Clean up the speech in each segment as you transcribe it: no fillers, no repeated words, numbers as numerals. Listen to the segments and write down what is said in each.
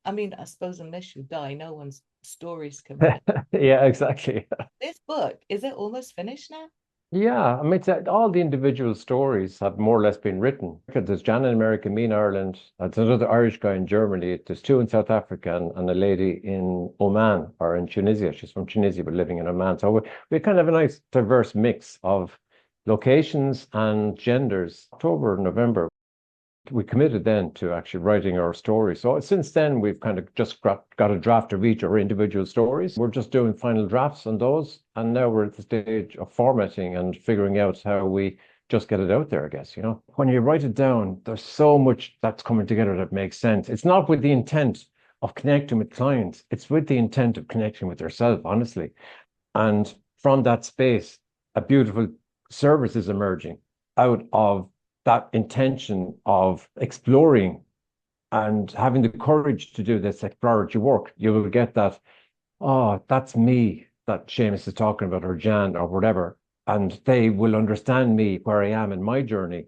I mean, I suppose unless you die, no one's stories can finish. Yeah, exactly. This book, is it almost finished now? Yeah, I mean, all the individual stories have more or less been written. There's Jan in America, me in Ireland. There's another Irish guy in Germany. There's two in South Africa and a lady in Oman or in Tunisia. She's from Tunisia but living in Oman. So we kind of have a nice diverse mix of locations and genders. October, November, we committed then to actually writing our story. So since then, we've kind of just got a draft of each of our individual stories. We're just doing final drafts on those. And now we're at the stage of formatting and figuring out how we just get it out there, I guess, you know. When you write it down, there's so much that's coming together that makes sense. It's not with the intent of connecting with clients, it's with the intent of connecting with yourself, honestly. And from that space, a beautiful service is emerging out of that intention of exploring and having the courage to do this exploratory work. You will get that, oh, that's me that Seamus is talking about, or Jan, or whatever. And they will understand me where I am in my journey.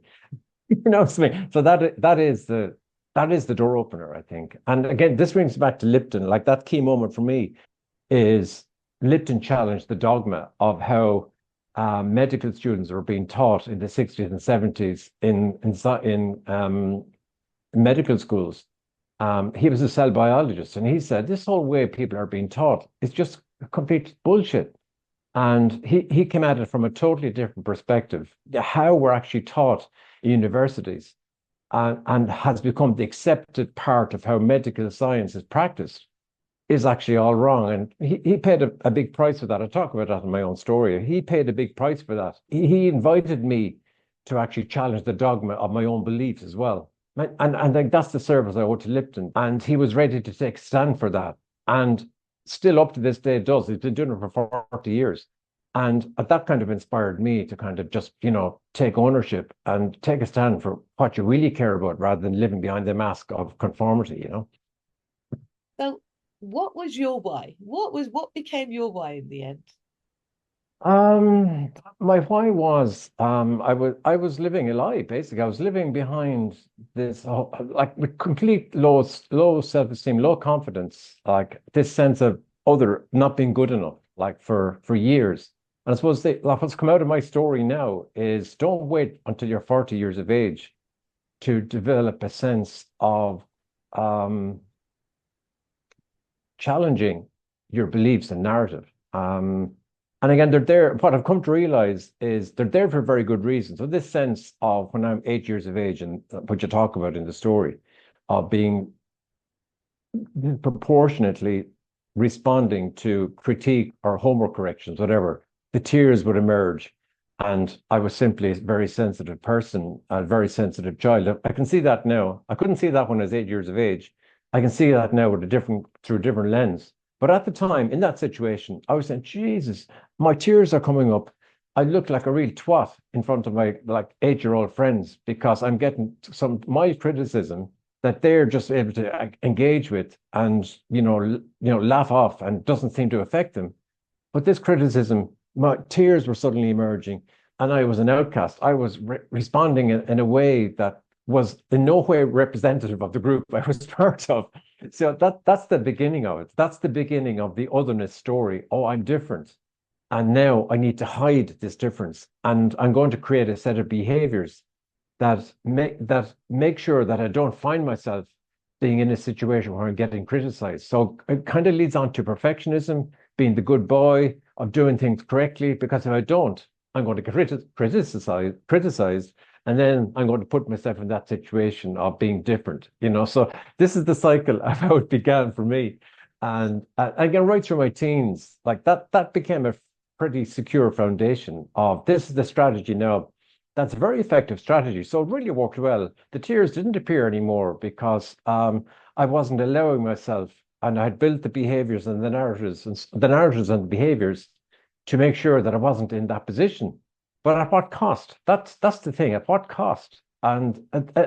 You know what I mean? So that is the door opener, I think. And again, this brings back to Lipton. Like that key moment for me is Lipton challenged the dogma of how medical students were being taught in the 60s and 70s in medical schools. He was a cell biologist, and he said this whole way people are being taught is just complete bullshit. And he came at it from a totally different perspective, how we're actually taught in universities, and has become the accepted part of how medical science is practiced is actually all wrong. And he paid a big price for that. I talk about that in my own story. He paid a big price for that. He invited me to actually challenge the dogma of my own beliefs as well. And like that's the service I owe to Lipton. And he was ready to take a stand for that. And still up to this day does. He's been doing it for 40 years. And that kind of inspired me to kind of just, you know, take ownership and take a stand for what you really care about rather than living behind the mask of conformity, you know? So, what was your why? What became your why in the end? Um, my why was I was living a lie basically. I was living behind this like with complete low self-esteem, low confidence, like this sense of other not being good enough, like for years. And I suppose like what's come out of my story now is don't wait until you're 40 years of age to develop a sense of um challenging your beliefs and narrative. And again, they're there. What I've come to realize is they're there for a very good reason. So this sense of when I'm 8 years of age, and what you talk about in the story, of being proportionately responding to critique or homework corrections, whatever, the tears would emerge. And I was simply a very sensitive person, a very sensitive child. I can see that now. I couldn't see that when I was 8 years of age. I can see that now with through a different lens. But at the time, in that situation, I was saying, Jesus, my tears are coming up. I look like a real twat in front of my like 8-year-old friends because I'm getting some my criticism that they're just able to engage with and laugh off and doesn't seem to affect them. But this criticism, my tears were suddenly emerging, and I was an outcast. I was responding in a way that was in no way representative of the group I was part of. So that's the beginning of it. That's the beginning of the otherness story. Oh, I'm different. And now I need to hide this difference. And I'm going to create a set of behaviors that make sure that I don't find myself being in a situation where I'm getting criticized. So it kind of leads on to perfectionism, being the good boy, of doing things correctly, because if I don't, I'm going to get criticized, and then I'm going to put myself in that situation of being different, you know. So this is the cycle of how it began for me. And again, right through my teens, like that became a pretty secure foundation of this is the strategy now. That's a very effective strategy. So it really worked well. The tears didn't appear anymore because I wasn't allowing myself, and I had built the behaviors and the narratives and the behaviors to make sure that I wasn't in that position. But at what cost? That's the thing. At what cost? And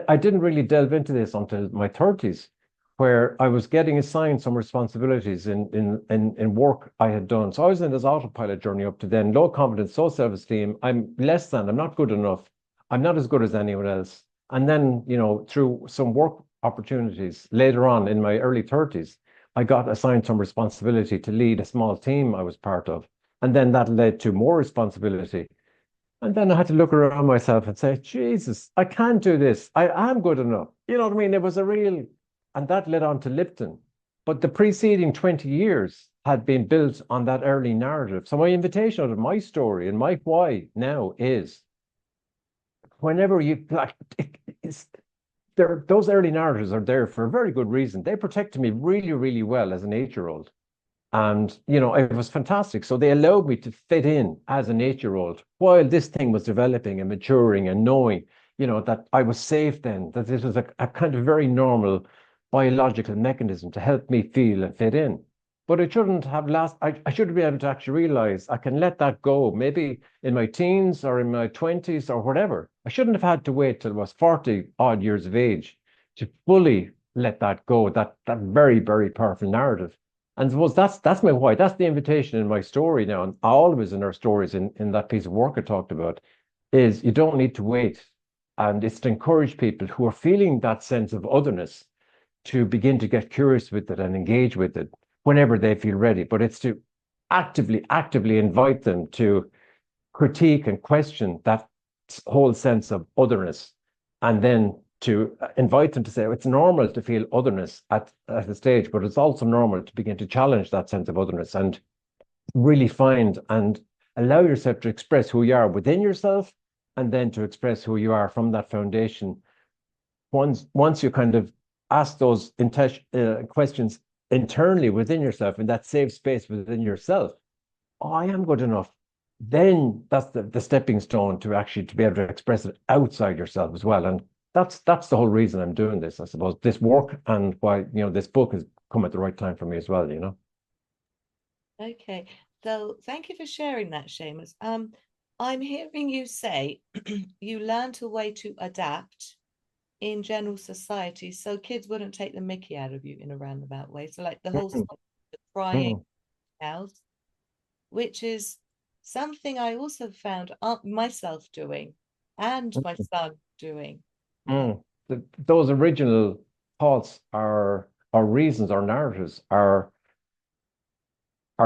I didn't really delve into this until my 30s, where I was getting assigned some responsibilities in work I had done. So I was in this autopilot journey up to then, low confidence, low self-esteem. I'm less than, I'm not good enough. I'm not as good as anyone else. And then, you know, through some work opportunities. Later on in my early 30s, I got assigned some responsibility to lead a small team I was part of. And then that led to more responsibility. And then I had to look around myself and say, Jesus, I can't do this. I am good enough. You know what I mean? It was a real, and that led on to Lipton. But the preceding 20 years had been built on that early narrative. So my invitation out of my story and my why now is whenever you like, it's, those early narratives are there for a very good reason. They protected me really, really well as an 8-year-old. And, you know, it was fantastic. So they allowed me to fit in as an 8-year-old while this thing was developing and maturing and knowing, you know, that I was safe then, that this was a kind of very normal biological mechanism to help me feel and fit in. But it shouldn't have I should be able to actually realize I can let that go, maybe in my teens or in my 20s or whatever. I shouldn't have had to wait till I was 40 odd years of age to fully let that go, that very, very powerful narrative. And I suppose that's my why. That's the invitation in my story now, and always in our stories in that piece of work I talked about, is you don't need to wait. And it's to encourage people who are feeling that sense of otherness to begin to get curious with it and engage with it whenever they feel ready. But it's to actively invite them to critique and question that whole sense of otherness, and then to invite them to say it's normal to feel otherness at a stage, but it's also normal to begin to challenge that sense of otherness and really find and allow yourself to express who you are within yourself, and then to express who you are from that foundation. Once you kind of ask those questions internally within yourself in that safe space within yourself, oh, I am good enough. Then that's the stepping stone to actually to be able to express it outside yourself as well. And that's the whole reason I'm doing this, I suppose, this work, and why, you know, this book has come at the right time for me as well, you know. Okay. So thank you for sharing that, Seamus. I'm hearing you say you learned a way to adapt in general society so kids wouldn't take the mickey out of you in a roundabout way. So like the whole Mm, the crying mm, out, which is something I also found myself doing and my mm, son doing. mm. Those original thoughts are or reasons or narratives are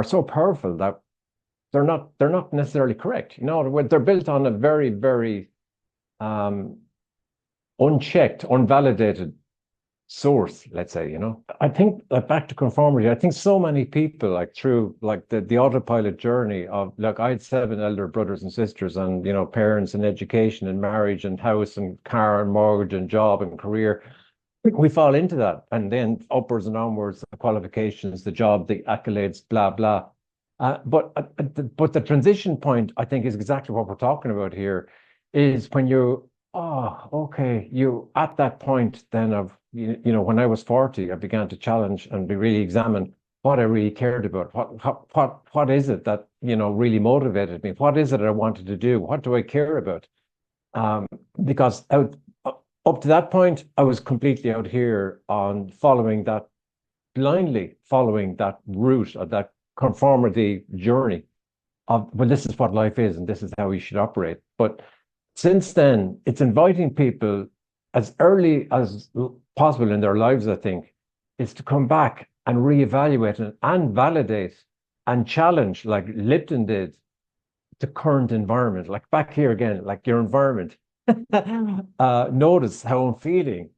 so powerful that they're not necessarily correct. You know, they're built on a very, very um, unchecked, unvalidated source, let's say, you know. I think back to conformity, I think so many people like through like the autopilot journey of like I had 7 elder brothers and sisters, and you know, parents and education and marriage and house and car and mortgage and job and career. We fall into that, and then upwards and onwards, the qualifications, the job, the accolades, blah blah. But the transition point, I think, is exactly what we're talking about here, is when you, oh, okay, you at that point then of, you know, when I was 40, I began to challenge and be really examine what I really cared about. What is it that, you know, really motivated me? What is it I wanted to do? What do I care about? Um, because up to that point, I was completely out here on blindly following that route of that conformity journey of, well, this is what life is and this is how we should operate. But since then, it's inviting people as early as possible in their lives, I think, is to come back and reevaluate and validate and challenge, like Lipton did, the current environment. Like back here again, like your environment. Notice how I'm feeling,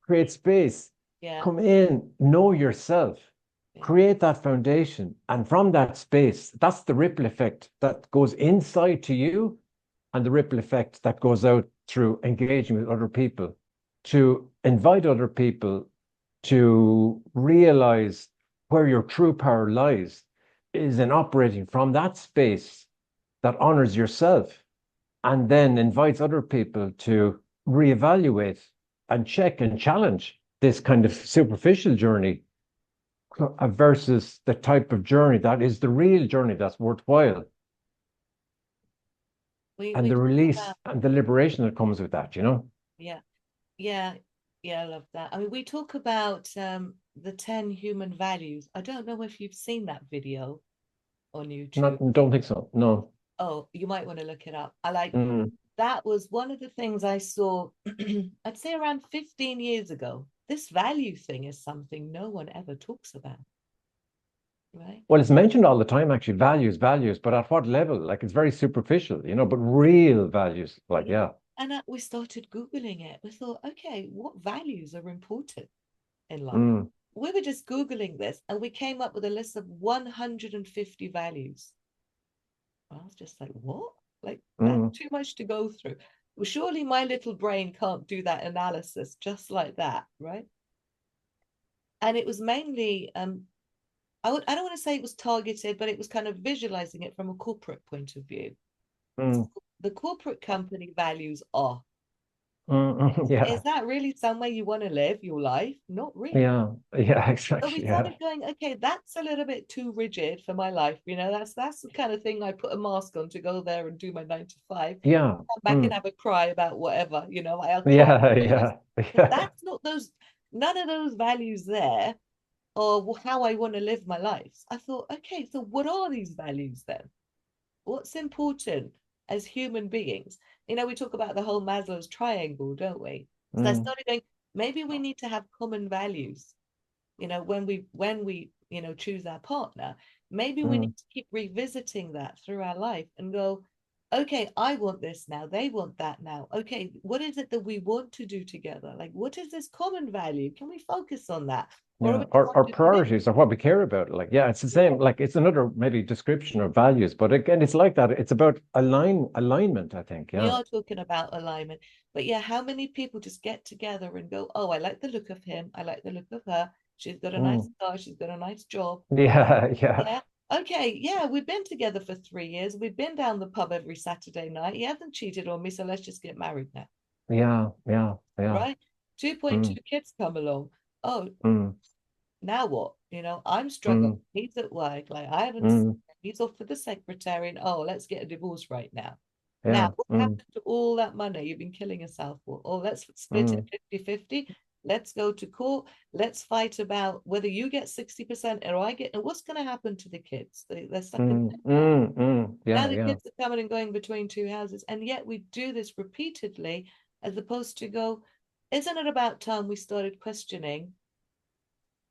create space, Yeah, come in, know yourself, yeah. create that foundation. And from that space, that's the ripple effect that goes inside to you, and the ripple effect that goes out through engaging with other people, to invite other people to realize where your true power lies is in operating from that space that honors yourself, and then invites other people to reevaluate and check and challenge this kind of superficial journey versus the type of journey that is the real journey that's worthwhile, and We the talk release about, and the liberation that comes with that, you know. yeah, yeah, yeah, I love that. I mean, we talk about the 10 human values. I don't know if you've seen that video on YouTube. Not, don't think so. No. Oh, you might want to look it up. I like Mm. that was one of the things I saw, I'd say around 15 years ago. This value thing is something no one ever talks about, right? Well, it's mentioned all the time, actually, values, values, but at what level? Like it's very superficial, but real values, like, Yeah. yeah. And we started Googling it. We thought, okay, what values are important in life? Mm, We were just Googling this and we came up with a list of 150 values. I was just like, what? Like, that's mm, too much to go through. Well, surely my little brain can't do that analysis just like that, right? And it was mainly, I don't want to say it was targeted, but it was kind of visualizing it from a corporate point of view. mm, The corporate company values are, yeah, is that really somewhere you want to live your life? Not really. yeah, yeah, So we exactly, yeah, started going, okay, that's a little bit too rigid for my life. That's the kind of thing I put a mask on to go there and do my 9 to 5. yeah, Come back and mm, have a cry about whatever, I'll cry. yeah, yeah, But yeah, that's not those, none of those values there or how I want to live my life. I thought, okay, so what are these values then? What's important as human beings? We talk about the whole Maslow's triangle, don't we? So I mm, started going, maybe we need to have common values, when we choose our partner. Maybe we mm. need to keep revisiting that through our life and go, okay, I want this now, they want that now. Okay, what is it that we want to do together? Like, what is this common value? Can we focus on that? Or are Yeah, we our trying to fit? priorities are what we care about. Like, yeah, it's the same. Like, it's another maybe description of values, but again, it's like that. It's about alignment, I think. We Yeah. are talking about alignment. But yeah, how many people just get together and go, oh, I like the look of him, I like the look of her, she's got a nice Mm. car, she's got a nice job. Yeah, yeah, Yeah. Okay. Yeah. We've been together for 3 years. We've been down the pub every Saturday night. He hasn't cheated on me. So let's just get married now. yeah, yeah, yeah. Right. 2.2 Mm, kids come along. Oh, mm, now what? I'm struggling. mm, He's at work. Like, I haven't seen mm. him. He's off for the secretary. And oh, let's get a divorce right now. Now, Yeah. what Mm, happened to all that money you've been killing yourself for? Oh, let's split it mm, 50-50. Let's go to court. Let's fight about whether you get 60% or I get. And what's going to happen to the kids? They're stuck in mm, debt now. mm, mm. Now Yeah, the yeah. kids are coming and going between two houses. And yet we do this repeatedly as opposed to go, isn't it about time we started questioning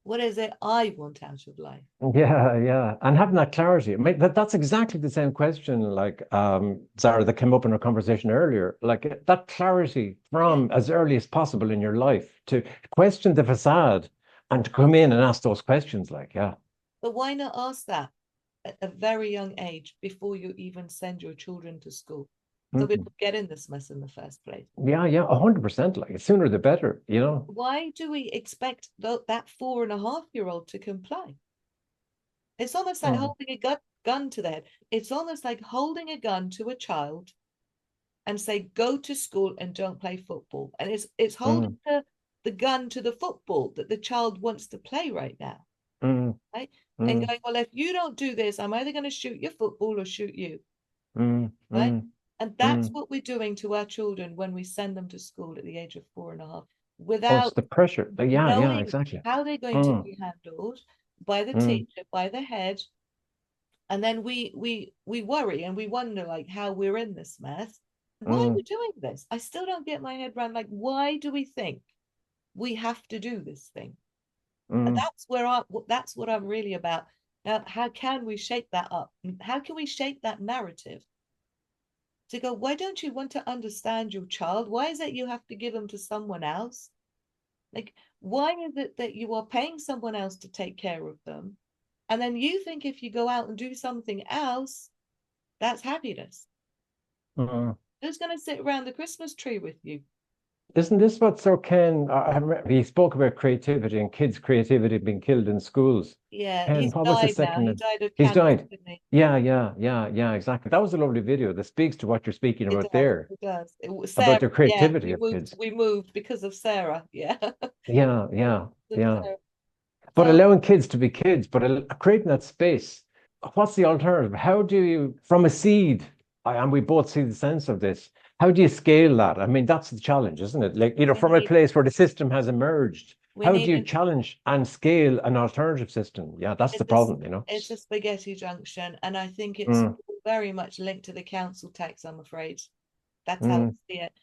what is it I want out of life? Yeah, yeah. And having that clarity. I mean, that's exactly the same question, like Zara, that came up in our conversation earlier. Like that clarity Yeah. from as early as possible in your life to question the facade and to come in and ask those questions, like, yeah. But why not ask that at a very young age before you even send your children to school? So we Mm. don't get in this mess in the first place. Yeah, yeah, 100%. Like, the sooner the better. Why do we expect that 4.5-year-old to comply? It's almost like Mm, holding a gun to their head. It's almost like holding a gun to a child and say, go to school and don't play football. And it's holding mm, the gun to the football that the child wants to play right now. mm, Right? And mm, going, well, if you don't do this, I'm either going to shoot your football or shoot you. mm, Right? mm, And that's mm. what we're doing to our children when we send them to school at the age of 4.5, Oh, it's without the pressure. Yeah, yeah, knowing exactly. how they're going to Mm, be handled by the mm, teacher, by the head. And then we worry and we wonder like how we're in this mess. Why are we mm, doing this? I still don't get my head around like why do we think we have to do this thing? And mm, that's what I'm really about. Now, how can we shake that up? How can we shake that narrative to go, why don't you want to understand your child? Why is it you have to give them to someone else? Like, why is it that you are paying someone else to take care of them? And then you think if you go out and do something else, that's happiness. mm. Who's going to sit around the Christmas tree with you? Isn't this what Sir Ken, he spoke about creativity and kids' creativity being killed in schools. Yeah, Ken, he's what was the died now. second He name? died of He's cancer, died. didn't he? Yeah, yeah, yeah, yeah, exactly. That was a lovely video that speaks to what you're speaking It about does. there, It does. It was about Sarah. the Yeah, creativity we of moved. kids. We moved because of Sarah. Yeah. Yeah, yeah, Of yeah. Sarah. But So allowing kids to be kids, but creating that space. What's the alternative? How do you, from a seed, and we both see the sense of this, how do you scale that? I mean, that's the challenge, isn't it? Like, we from a need place where the system has emerged, we how do need you an challenge and scale an alternative system? Yeah, that's the it's a problem. it's a spaghetti junction, and I think it's Mm, very much linked to the council tax. I'm afraid. That's how I Mm. see it.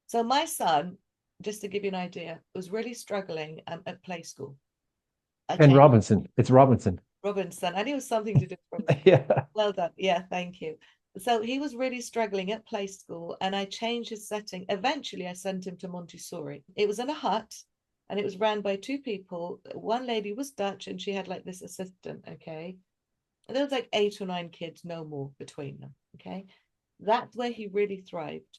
So my son, just to give you an idea, was really struggling at play school. I Ken changed Robinson. It's Robinson. Robinson. I knew it was something to do with Robinson. Yeah. Well done. Yeah, thank you. So he was really struggling at play school, and I changed his setting. Eventually, I sent him to Montessori. It was in a hut, and it was ran by two people. One lady was Dutch, and she had like this assistant. Okay, and there was like 8 or 9 kids, no more between them. Okay, that's where he really thrived.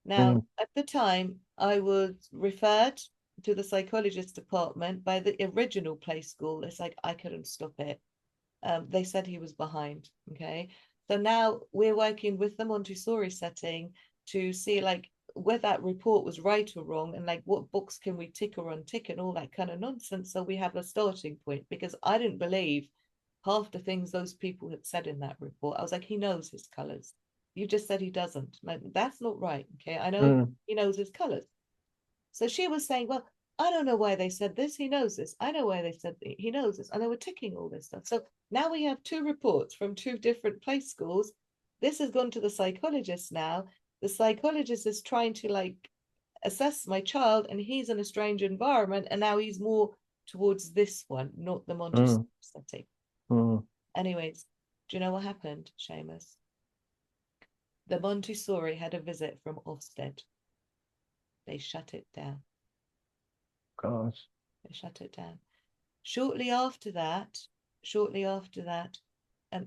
Now, Mm. at the time, I was referred to the psychologist department by the original play school. It's like I couldn't stop it. They said he was behind. Okay. So now we're working with the Montessori setting to see like whether that report was right or wrong and like what books can we tick or untick and all that kind of nonsense. So we have a starting point because I didn't believe half the things those people had said in that report. I was like, he knows his colors. You just said he doesn't. Like, that's not right. Okay. I know Mm. he knows his colors. So she was saying, well, I don't know why they said this. He knows this. I know why they said he knows this. And they were ticking all this stuff. So now we have 2 reports from 2 different play schools. This has gone to the psychologist now. The psychologist is trying to like assess my child, and he's in a strange environment. And now he's more towards this one, not the Montessori Mm. setting. Mm. Anyways, do you know what happened, Seamus? The Montessori had a visit from Ofsted. They shut it down. God. They shut it down. Shortly after that,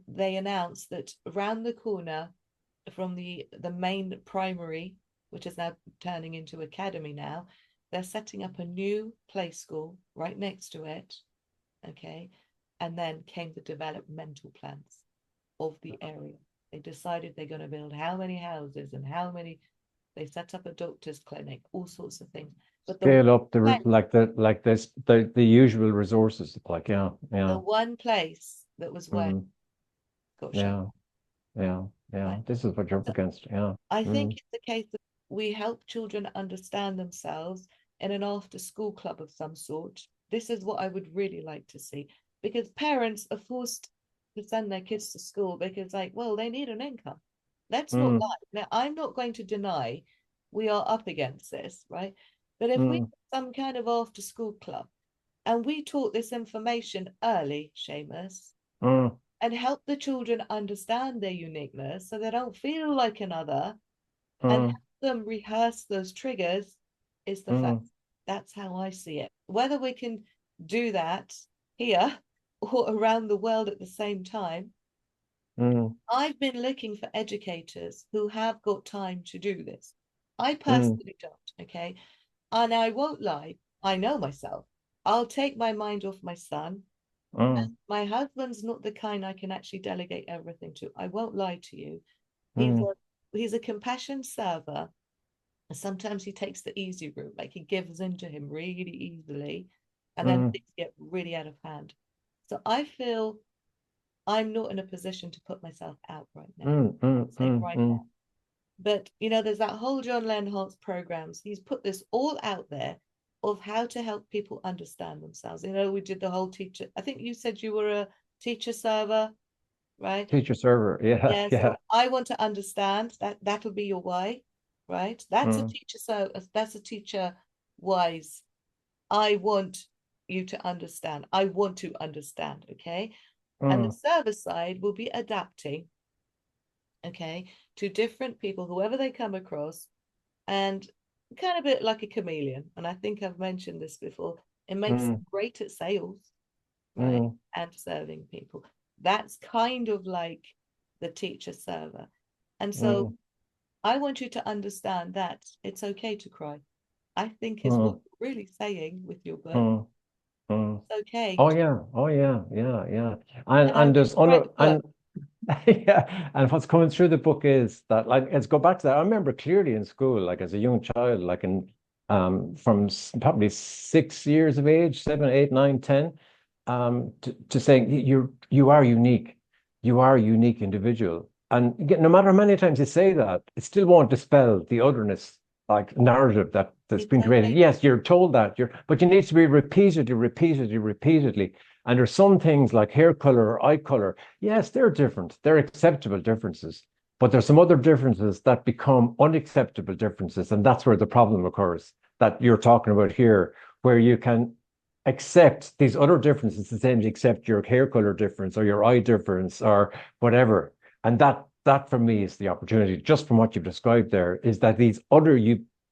they announced that around the corner from the main primary, which is now turning into academy now, they're setting up a new play school right next to it. Okay. And then came the developmental plans of the area. They decided they're going to build how many houses and how many, they set up a doctor's clinic, all sorts of things. But Scale up like this the usual resources. Like, yeah, the yeah. one place that was where Mm. got shut, Yeah, yeah, yeah. right? This is what you're up So against. Yeah. I think Mm. it's the case that we help children understand themselves in an after school club of some sort. This is what I would really like to see, because parents are forced to send their kids to school because, like, well, they need an income. Let's not Mm. lie. Now, I'm not going to deny we are up against this, right? But if we Mm. have some kind of after school club and we taught this information early, Seamus, Mm. and help the children understand their uniqueness so they don't feel like another, and Mm. help them rehearse those triggers, is the fact. Mm. That's how I see it. Whether we can do that here or around the world at the same time, Mm. I've been looking for educators who have got time to do this. I Mm. personally don't, okay? And I won't lie, I know myself. I'll take my mind off my son. Mm. My husband's not the kind I can actually delegate everything to. I won't lie to you. He's Mm. a he's a compassion server. Sometimes he takes the easy route, like he gives in to him really easily, and then Mm. things get really out of hand. So I feel I'm not in a position to put myself out right now. Mm. Mm. Say Mm. right now. Mm. But there's that whole John Lenhart's programs. He's put this all out there of how to help people understand themselves. We did the whole teacher. I think you said you were a teacher server, right? Teacher server. Yeah, Yeah. yeah. So I want to understand that. That'll be your why, right? That's a Mm. teacher. So that's a teacher wise. I want you to understand. I want to understand. Okay. And the Mm. service side will be adapting, okay, to different people, whoever they come across, and kind of a bit like a chameleon. And I think I've mentioned this before. It makes Mm. them great at sales, right? Mm. And serving people. That's kind of like the teacher server. And so Mm. I want you to understand that it's okay to cry. I think is what Mm. you're really saying with your book. Mm. Mm. It's okay. Oh yeah, oh yeah, yeah, yeah. And I And really there's read the book. and yeah, and what's coming through the book is that, like, let's go back to that. I remember clearly in school, like as a young child, like in from probably 6 years of age, 7, 8, 9, 10, to saying you are unique, you are a unique individual, and again, no matter how many times you say that, it still won't dispel the otherness, like narrative that's It's been created. okay. Yes, you're told that but you need to be repeatedly, repeatedly, repeatedly. And there's some things like hair color or eye color. Yes, they're different. They're acceptable differences. But there's some other differences that become unacceptable differences, and that's where the problem occurs that you're talking about here, where you can accept these other differences the same as you accept your hair color difference or your eye difference or whatever. And that for me is the opportunity, just from what you've described there, is that these other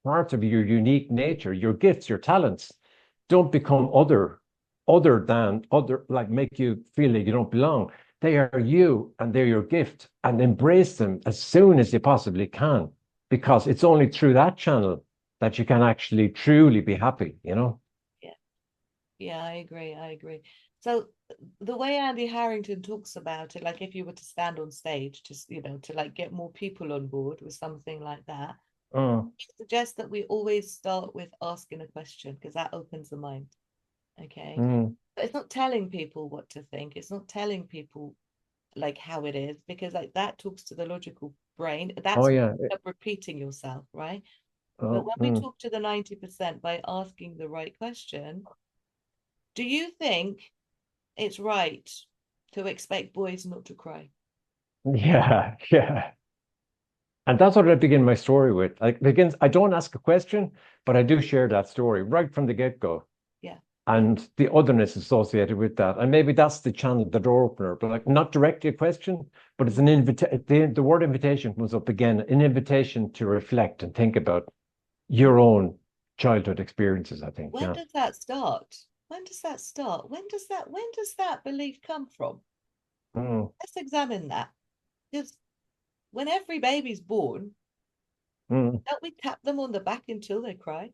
parts of your unique nature, your gifts, your talents, don't become other, like make you feel like you don't belong. They are you and they're your gift, and embrace them as soon as you possibly can, because it's only through that channel that you can actually truly be happy, you know? Yeah. Yeah, I agree. I agree. So the way Andy Harrington talks about it, like if you were to stand on stage to, to like get more people on board with something like that, Mm, he suggests that we always start with asking a question because that opens the mind. Okay. mm. But it's not telling people what to think. It's not telling people like how it is, because like that talks to the logical brain. Oh That's yeah. repeating yourself, right? But Oh, when we talk to the 90% by asking the right question, do you think it's right to expect boys not to cry? yeah, yeah. And that's what I begin my story with. I don't ask a question, but I do share that story right from the get-go. Yeah. Yeah. And the otherness associated with that. And maybe that's the channel, the door opener, but like not directly a question, but it's an invitation. The word invitation comes up again, an invitation to reflect and think about your own childhood experiences, I think. When Yeah. does that start? When does that start? When does that belief come from? Mm, Let's examine that. Because when every baby's born, mm, don't we tap them on the back until they cry?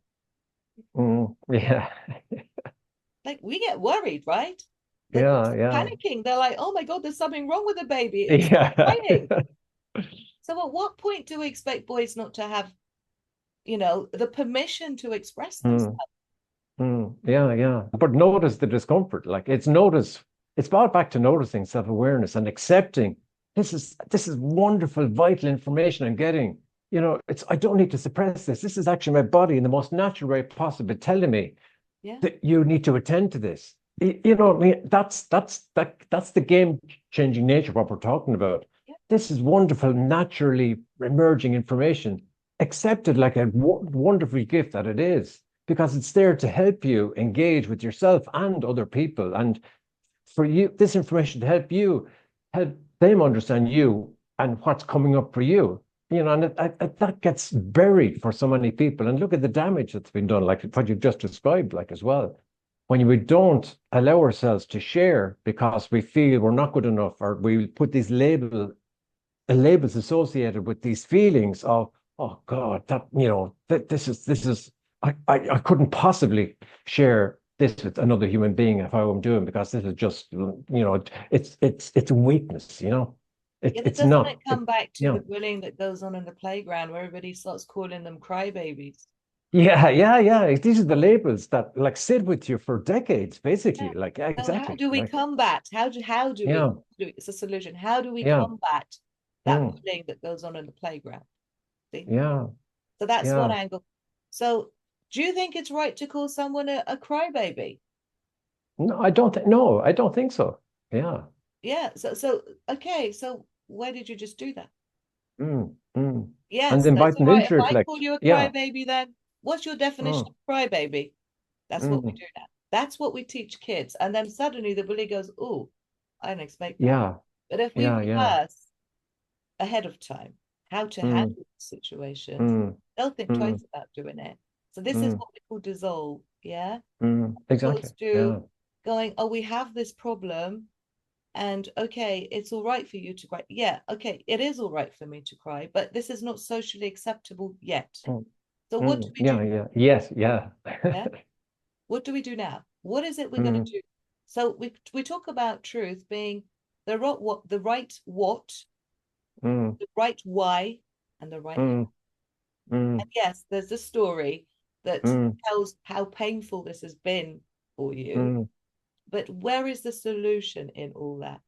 yeah. Like we get worried, right? The Yeah, kids yeah. panicking. They're like, "Oh my God, there's something wrong with the baby. It's Yeah. crying." So at what point do we expect boys not to have, the permission to express themselves? Mm. Yeah, yeah. But notice the discomfort. Like it's brought back to noticing self-awareness and accepting this is wonderful, vital information I'm getting. I don't need to suppress this. This is actually my body in the most natural way possible telling me Yeah. that you need to attend to this. You know what I mean? That's the game-changing nature of what we're talking about. Yeah. This is wonderful, naturally emerging information. Accept it like a wonderful gift that it is, because it's there to help you engage with yourself and other people, and for you, this information to help them understand you and what's coming up for you. And that gets buried for so many people. And look at the damage that's been done, like what you've just described, like as well. When we don't allow ourselves to share because we feel we're not good enough, or we put these labels associated with these feelings of, oh God, this is I couldn't possibly share this with another human being if I were doing, because this is just it's a weakness, Yeah, but it's doesn't it not come back to you the know bullying that goes on in the playground where everybody starts calling them crybabies? yeah, these are the labels that like sit with you for decades, Yeah. basically, like, yeah, So how exactly, do we like, combat? How do we yeah, do it? It's a solution. How do we yeah, combat that mm, bullying that goes on in the playground? See? yeah, So that's one yeah. angle. So do you think it's right to call someone a crybaby? No, I don't think so. Yeah. Yeah. So okay. So where did you just do that? Mm. And Yes, that's invite all them in right. If to I call reflect. you a Yeah. crybaby, then what's your definition Mm, of crybaby? That's what we mm. do now. That's what we teach kids. And then suddenly the bully goes, "Oh, I didn't expect that." Yeah. But if we Yeah. rehearse ahead of time how to Mm, handle situations, mm, they'll think mm, twice about doing it. So this is mm, what we call dissolve, yeah? Exactly. Opposed to Yeah. going, "Oh, we have this problem, and okay, it's all right for you to cry." Yeah, okay, it is all right for me to cry, but this is not socially acceptable yet. Mm, So what do we do? Yeah. Yes. Yeah. Yeah. What do we do now? What is it we're going to Mm, do? So we talk about truth being the right what, mm, the right why, and the right how. mm, mm, And yes, there's a story that mm, tells how painful this has been for you. mm. But where is the solution in all that?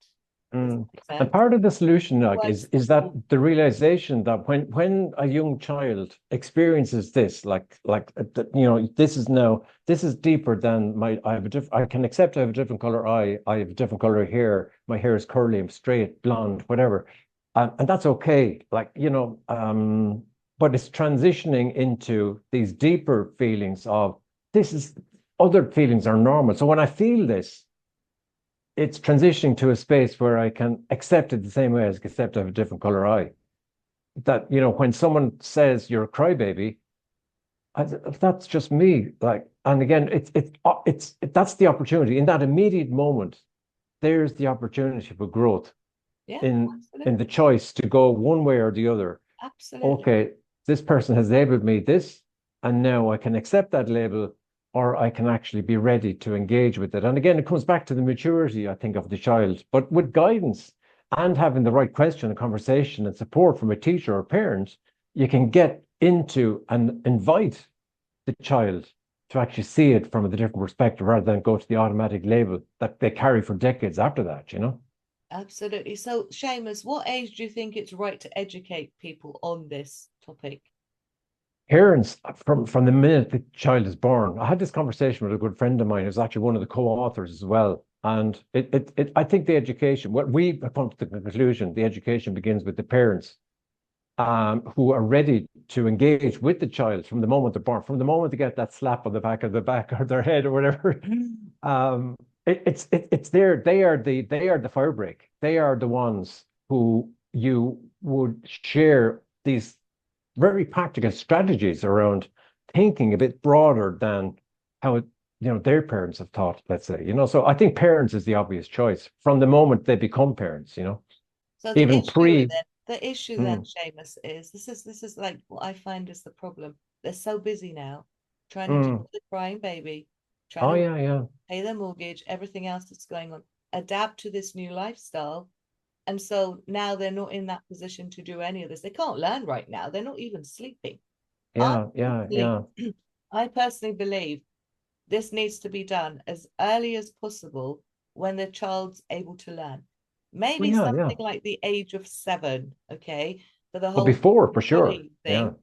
Does that Mm. make And sense? part of the solution, like, Words. is that the realization that when a young child experiences this, this is deeper than I can accept I have a different color eye, I have a different color hair, my hair is curly, I'm straight, blonde, whatever. And that's okay. Like, but it's transitioning into these deeper feelings of this is other feelings are normal. So when I feel this, it's transitioning to a space where I can accept it the same way as I accept I have a different color eye. That, when someone says you're a crybaby, that's just me. Like, and again, that's the opportunity in that immediate moment. There's the opportunity for growth Yeah, in the absolutely. choice to go one way or the other. Absolutely. Okay, this person has labeled me this, and now I can accept that label, or I can actually be ready to engage with it. And again, it comes back to the maturity, I think, of the child, but with guidance and having the right question and conversation and support from a teacher or parent, you can get into and invite the child to actually see it from a different perspective rather than go to the automatic label that they carry for decades after that. Absolutely. So, Seamus, what age do you think it's right to educate people on this topic? Parents, from the minute the child is born. I had this conversation with a good friend of mine who's actually one of the co-authors as well. And I think the education, what we have come to the conclusion, the education begins with the parents, who are ready to engage with the child from the moment they're born, from the moment they get that slap on the back of the back or their head or whatever. It's there. They are the fire break. They are the ones who you would share these very practical strategies around thinking a bit broader than how their parents have taught, let's say. So I think parents is the obvious choice from the moment they become parents. So Even pre. the issue then, Mm, Seamus, is this is like what I find is the problem. They're so busy now, trying to deal mm. with the crying baby, trying Oh to yeah, yeah. pay their mortgage, everything else that's going on, adapt to this new lifestyle. And so now they're not in that position to do any of this. They can't learn right now. They're not even sleeping. I Yeah, yeah, personally, yeah. I personally believe this needs to be done as early as possible when the child's able to learn. Well, Maybe yeah, yeah. something like the age of 7, okay, for the But whole before, for sure. bullying Yeah. thing,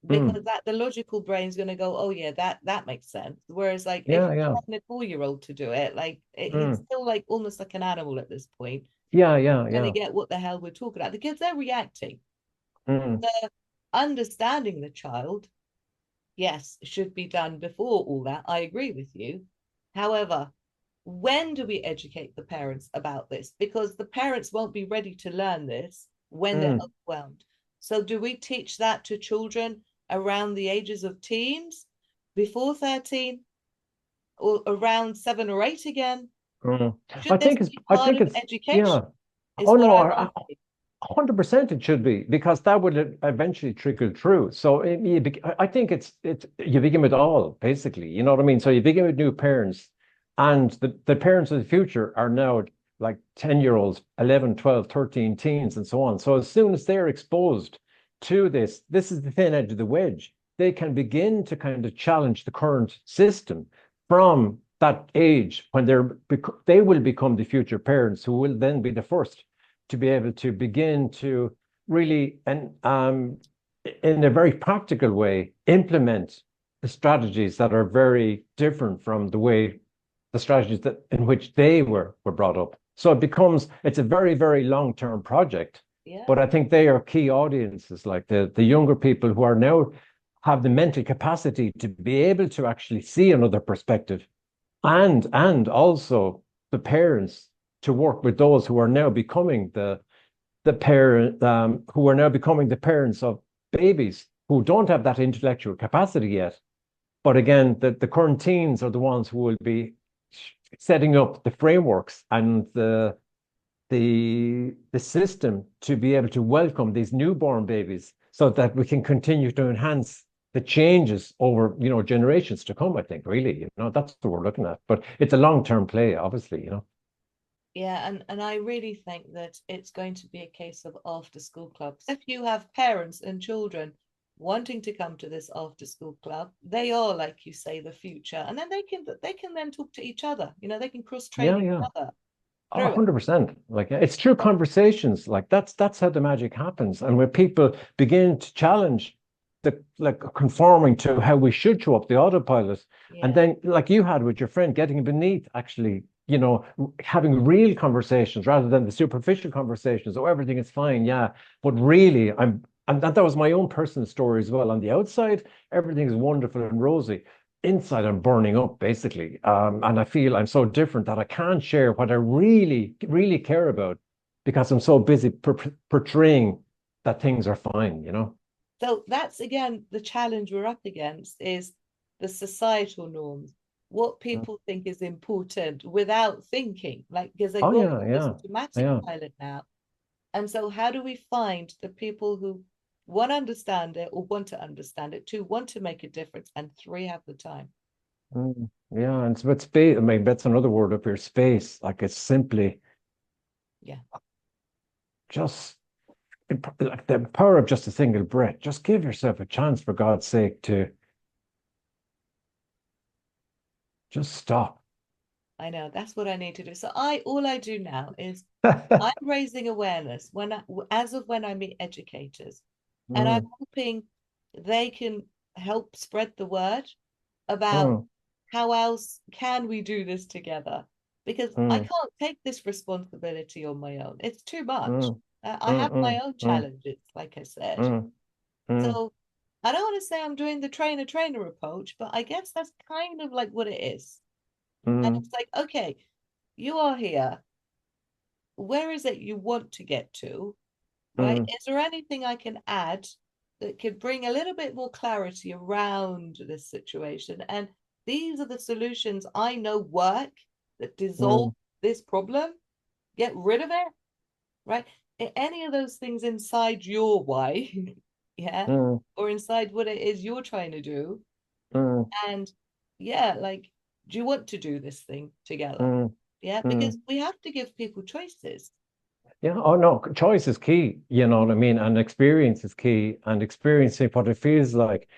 Mm, because that the logical brain's going to go, oh yeah, that makes sense. Whereas like if yeah, you're yeah. telling a 4-year-old to do it, like he's Mm, still like almost like an animal at this point. yeah, yeah, Going to yeah. get what the hell we're talking about. The kids, they're reacting. Mm, The understanding the child, yes, should be done before all that. I agree with you. However, when do we educate the parents about this? Because the parents won't be ready to learn this when they're mm. overwhelmed. So, do we teach that to children around the ages of teens, before 13, or around 7 or 8 again? Mm. Should this be I part think of it's, yeah. education? Is Oh what no, I'm asking. 100% it should be because that would eventually trickle through. So I think you begin with all basically. You know what I mean? So you begin with new parents, and the parents of the future are now like 10-year-olds, 11, 12, 13 teens, and so on. So as soon as they're exposed to this is the thin edge of the wedge. They can begin to kind of challenge the current system from that age when they will become the future parents who will then be the first to be able to begin to really and in a very practical way implement the strategies that are very different from the strategies that in which they were brought up. So it's a very, very long-term project. Yeah. But I think they are key audiences, like the younger people who are now have the mental capacity to be able to actually see another perspective, and also the parents to work with those who are now becoming the parent who are now becoming the parents of babies who don't have that intellectual capacity yet. But again, the current teens are the ones who will be setting up the frameworks and the system to be able to welcome these newborn babies so that we can continue to enhance the changes over generations to come. I think really that's what we're looking at, but it's a long-term play, obviously. Yeah, and I really think that it's going to be a case of after school clubs. If you have parents and children wanting to come to this after school club, they are, like you say, the future. And then they can then talk to each other. They can cross train Yeah, each yeah. other Oh, through it. 100%. Like it's true conversations. Like that's how the magic happens. And when people begin to challenge the like conforming to how we should show up the autopilot, and Yeah. then like you had with your friend getting beneath actually you know, having real conversations rather than the superficial conversations. Oh, everything is fine, yeah. But really, and that was my own personal story as well. On the outside, everything is wonderful and rosy. Inside, I'm burning up basically. And I feel I'm so different that I can't share what I really, really care about because I'm so busy portraying that things are fine, you know? So that's again the challenge we're up against is the societal norms, what Mm. people think is important without thinking, like because they Oh, go yeah, on this yeah, automatic yeah. pilot now. And so how do we find the people who one understand it or want to understand it, two want to make a difference, and three have the time? Yeah, and it's about space. I mean, that's another word up here, space. Like it's simply Yeah, just like the power of just a single breath. Just give yourself a chance, for God's sake, to just stop. I know that's what I need to do. So I all I do now is I'm raising awareness as of when I meet educators, and I'm Mm, hoping they can help spread the word about mm, how else can we do this together, because I mm, can't take this responsibility on my own. It's too much. mm, I mm, have my mm, own mm, challenges, like I said. mm, mm, So I don't want to say I'm doing the trainer approach, but I guess that's kind of like what it is. And mm, it's like, okay, you are here. Where is it you want to get to? Right? mm, Is there anything I can add that could bring a little bit more clarity around this situation? And these are the solutions I know work that dissolve mm, this problem, get rid of it, right? Any of those things inside your why, yeah, mm, or inside what it is you're trying to do. mm, And yeah, like, do you want to do this thing together? mm, Yeah, because mm. we have to give people choices. Yeah, oh no, choice is key, you know what I mean? And experience is key, and experiencing what it feels like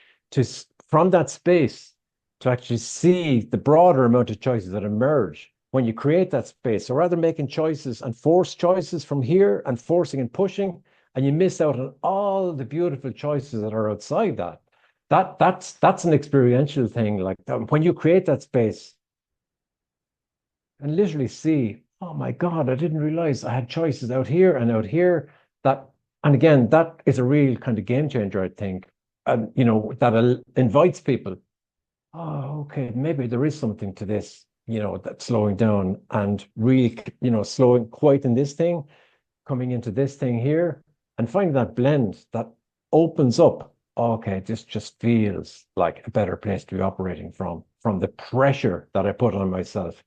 from that space to actually see the broader amount of choices that emerge when you create that space. So rather making choices and force choices from here and forcing and pushing, and you miss out on all the beautiful choices that are outside that. That's an experiential thing. Like when you create that space and literally see, oh my God, I didn't realize I had choices out here and out here. That, and again, that is a real kind of game changer, I think. And, you know, that invites people, oh, okay, maybe there is something to this, you know, that's slowing down and really, you know, slowing, quite in this thing, coming into this thing here, and finding that blend that opens up. Okay, this just feels like a better place to be operating from the pressure that I put on myself,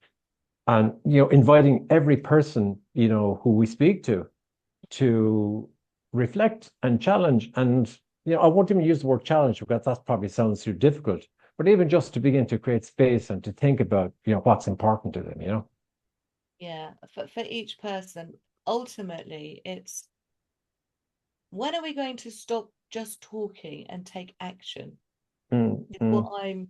and you know, inviting every person, you know, who we speak to reflect and challenge. And you know, I won't even use the word challenge because that probably sounds too difficult, but even just to begin to create space and to think about, you know, what's important to them, you know. Yeah, for each person, ultimately, it's when are we going to stop just talking and take action? Mm, Is what mm, I'm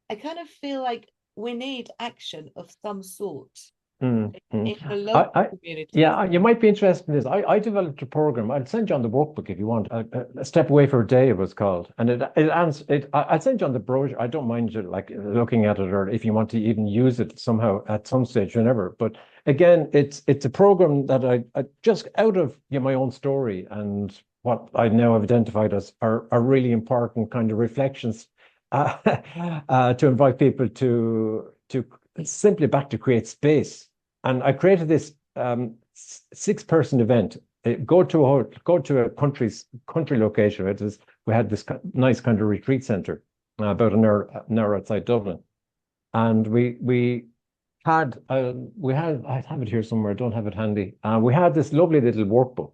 I kind of feel like we need action of some sort mm, in mm. the local communities. Yeah, you might be interested in this. I developed a program. I'll send you on the workbook if you want. A Step Away for a Day, it was called, and I'll send you on the brochure. I don't mind you like looking at it, or if you want to even use it somehow at some stage, whenever. But again, it's a program that I just out of, you know, my own story and what I now have identified as are really important kind of reflections, uh, to invite people to simply back to create space. And I created this 6-person event. Go to a country location. We had this nice kind of retreat center about an hour outside Dublin, and we had I have it here somewhere. I don't have it handy. We had this lovely little workbook,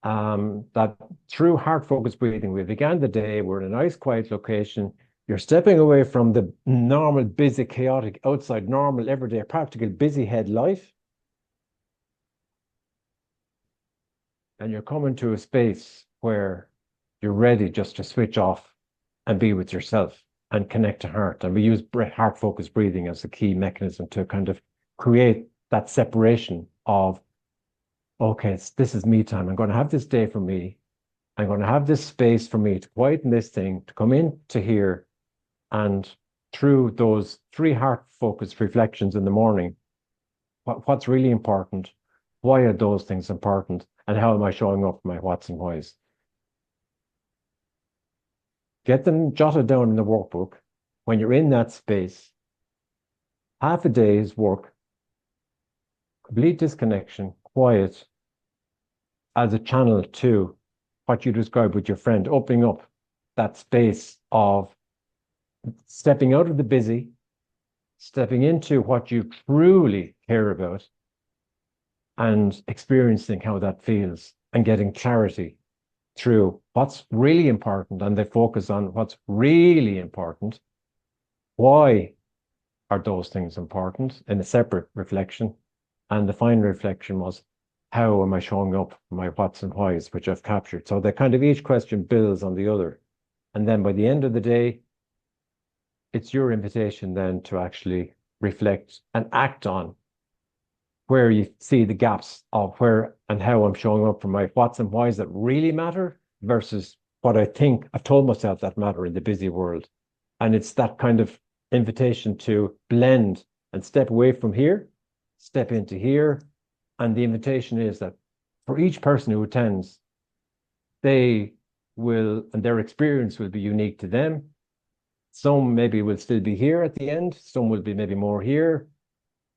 that through heart focused breathing, we began the day. We're in a nice, quiet location. You're stepping away from the normal, busy, chaotic outside, normal, everyday, practical, busy head life, and you're coming to a space where you're ready just to switch off and be with yourself and connect to heart. And we use heart focused breathing as a key mechanism to kind of create that separation of, okay, this is me time. I'm going to have this day for me. I'm going to have this space for me to quieten this thing, to come in to here and through those three heart-focused reflections in the morning, what's really important, why are those things important, and how am I showing up for my whats and whys? Get them jotted down in the workbook. When you're in that space, half a day's work, complete disconnection, quiet, as a channel to what you described with your friend, opening up that space of stepping out of the busy, stepping into what you truly care about, and experiencing how that feels and getting clarity through what's really important. And they focus on what's really important. Why are those things important in a separate reflection? And the final reflection was, how am I showing up for my whats and whys, which I've captured? So they kind of each question builds on the other. And then by the end of the day, it's your invitation then to actually reflect and act on where you see the gaps of where and how I'm showing up for my whats and whys that really matter versus what I think I've told myself that matter in the busy world. And it's that kind of invitation to blend and step away from here, step into here. And the invitation is that for each person who attends, they will, and their experience will be unique to them. Some maybe will still be here at the end, some will be maybe more here,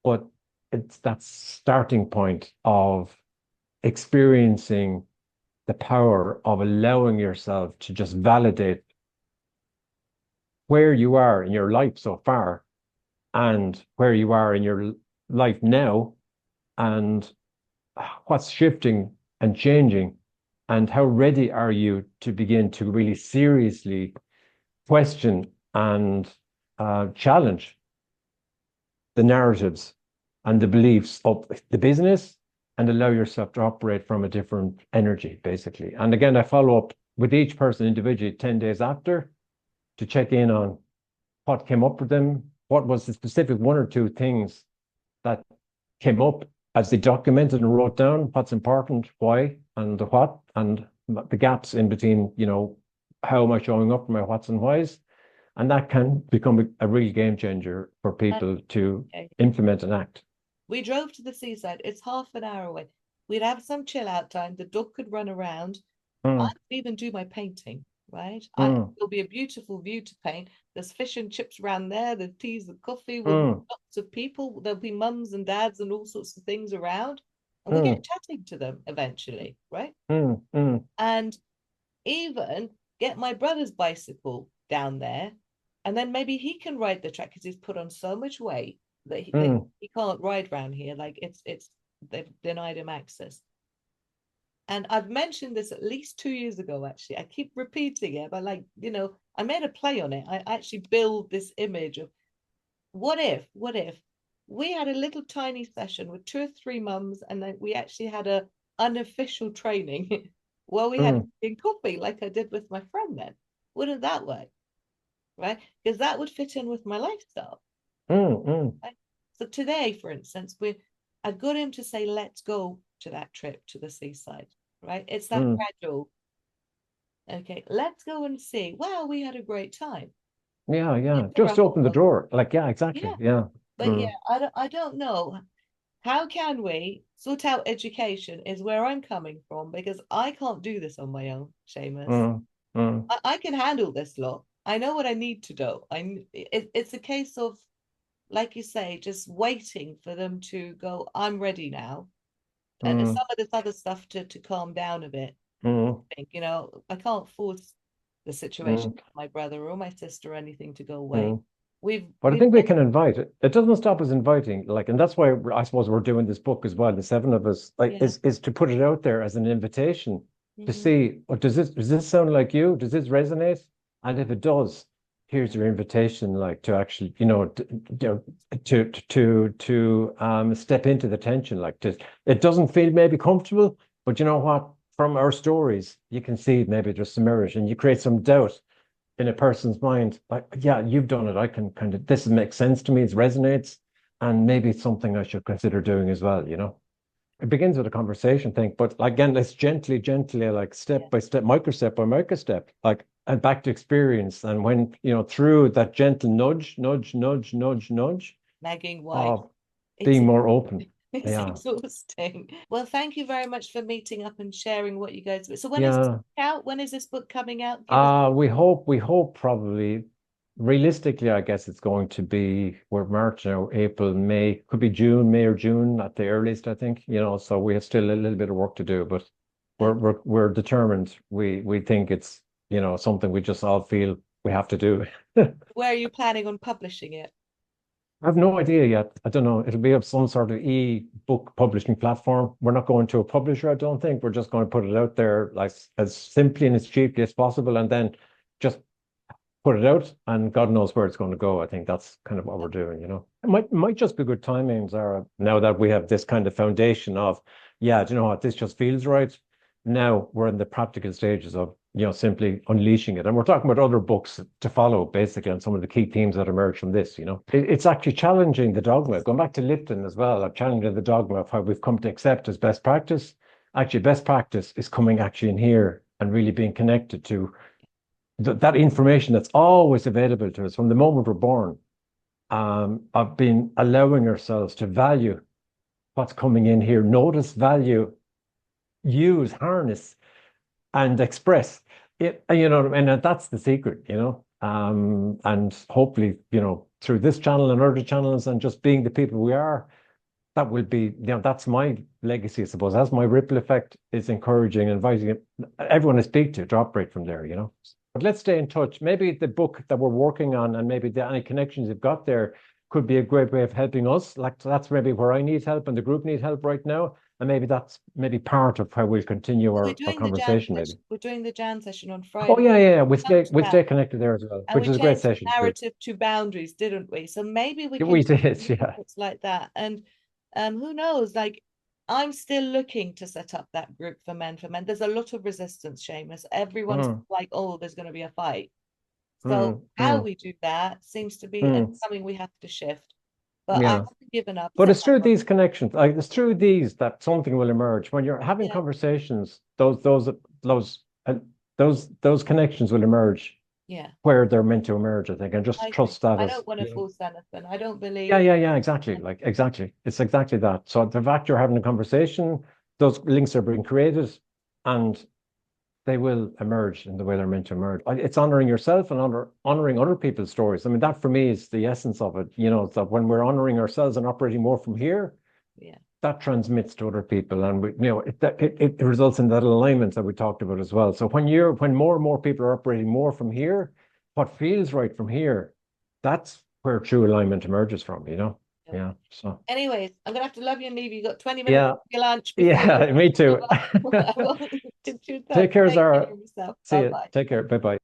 but it's that starting point of experiencing the power of allowing yourself to just validate where you are in your life so far and where you are in your life now and what's shifting and changing and how ready are you to begin to really seriously question and challenge the narratives and the beliefs of the business and allow yourself to operate from a different energy, basically. And again, I follow up with each person individually 10 days after to check in on what came up with them, what was the specific one or two things that came up as they documented and wrote down what's important, why, and the what, and the gaps in between, you know, how am I showing up for my whats and whys? And that can become a real game changer for people to Okay. implement and act. We drove to the seaside. It's half an hour away. We'd have some chill out time. The dog could run around. I Mm, could even do my painting, right? mm, It'll be a beautiful view to paint. There's fish and chips around there. There's teas and coffee. We'll meet mm, lots of people. There'll be mums and dads and all sorts of things around. And we get mm, chatting to them eventually, right? mm, mm, And even get my brother's bicycle down there, and then maybe he can ride the track because he's put on so much weight that mm, he can't ride around here. Like it's they've denied him access. And I've mentioned this at least 2 years ago, actually. I keep repeating it, but like, I made a play on it. I actually build this image of what if we had a little tiny session with two or three mums, and then we actually had a unofficial training while we had mm, in coffee, like I did with my friend then. Wouldn't that work? Right? Because that would fit in with my lifestyle. mm, mm, Right? So today, for instance, I got him to say, let's go to that trip to the seaside. Right? It's that mm. gradual, okay, let's go and see. Well, we had a great time. Yeah, yeah. It's Just around open the the door. Like, yeah, exactly. yeah. Yeah. But yeah, Mm, I don't know. How can we sort out education is where I'm coming from because I can't do this on my own, Seamus. mm, mm, I can handle this lot. I know what I need to do. It's a case of, like you say, just waiting for them to go, I'm ready now. And mm, some of this other stuff to calm down a bit. mm, I think, I can't force the situation mm, with my brother or my sister or anything to go away. mm. We've But I we've think we can invite it. It doesn't stop us inviting, like, and that's why I suppose we're doing this book as well. The seven of us, like, yeah. is to put it out there as an invitation to Mm-hmm. see, what does this sound like you? Does this resonate? And if it does, here's your invitation, like, to actually, to step into the tension, like, it doesn't feel maybe comfortable, but you know what? From our stories, you can see maybe there's some merit, and you create some doubt in a person's mind, like, yeah, you've done it. I can kind of, this makes sense to me. It resonates. And maybe it's something I should consider doing as well, you know? It begins with a conversation thing, but again, let's gently, like Yeah. step by step, micro step by micro step, like and back to experience. And when, through that gentle nudge, nudge, nudge, nudge, nudge Nagging wife. of It's being more open. it's Yeah. exhausting. Well, thank you very much for meeting up and sharing what you guys. So when is this Yeah. book out? When is this book coming out? Give us. We hope probably realistically, I guess it's going to be, we're March now, April, May, could be June, May or June at the earliest, I think, so we have still a little bit of work to do, but we're determined. We think it's, something we just all feel we have to do. Where are you planning on publishing it? I have no idea yet. I don't know. It'll be of some sort of e-book publishing platform. We're not going to a publisher, I don't think. We're just going to put it out there like as simply and as cheaply as possible, and then just put it out, and God knows where it's going to go. I think that's kind of what we're doing. It might just be good timing, Zara, now that we have this kind of foundation of, yeah, do you know what, this just feels right. Now we're in the practical stages of, simply unleashing it. And we're talking about other books to follow, basically, on some of the key themes that emerge from this. It's actually challenging the dogma. Going back to Lipton as well, I'm challenging the dogma of how we've come to accept as best practice. Actually, best practice is coming actually in here and really being connected to that information that's always available to us from the moment we're born, of being allowing ourselves to value what's coming in here, notice, value, use, harness, and express it. And that's the secret. And hopefully, through this channel and other channels, and just being the people we are, that will be, that's my legacy, I suppose. That's my ripple effect, is encouraging and inviting everyone I speak to operate from there. But let's stay in touch. Maybe the book that we're working on, and maybe any connections you've got there, could be a great way of helping us. Like, that's maybe where I need help and the group need help right now. And maybe that's maybe part of how we'll continue our conversation. Maybe We're doing the Jan session on Oh, Friday. yeah. We'll stay connected there as well, And which we is a great changed session. narrative to boundaries, didn't we? So maybe we can We did, do yeah. books like that. And who knows? Like, I'm still looking to set up that group for men. There's a lot of resistance, Seamus. Everyone's like, oh, there's going to be a fight. So how we do that seems to be something we have to shift. But I Yeah. haven't given up. But it's through these connections, like it's through these, that something will emerge. When you're having conversations, those connections will emerge Yeah. where they're meant to emerge, I think, and just trust that. I don't want to force anything. I don't believe. Yeah, exactly. Like, exactly. It's exactly that. So the fact you're having a conversation, those links are being created, and they will emerge in the way they're meant to emerge. It's honoring yourself and honoring other people's stories. I mean, that for me is the essence of it. That when we're honoring ourselves and operating more from here, that transmits to other people, and it results in that alignment that we talked about as well. So when more and more people are operating more from here, what feels right from here, that's where true alignment emerges from. Yeah. So, anyways, I'm gonna have to love you and leave. You got 20 minutes for your lunch. Yeah, me too. Take care, Zara. See you. Take care. Bye bye.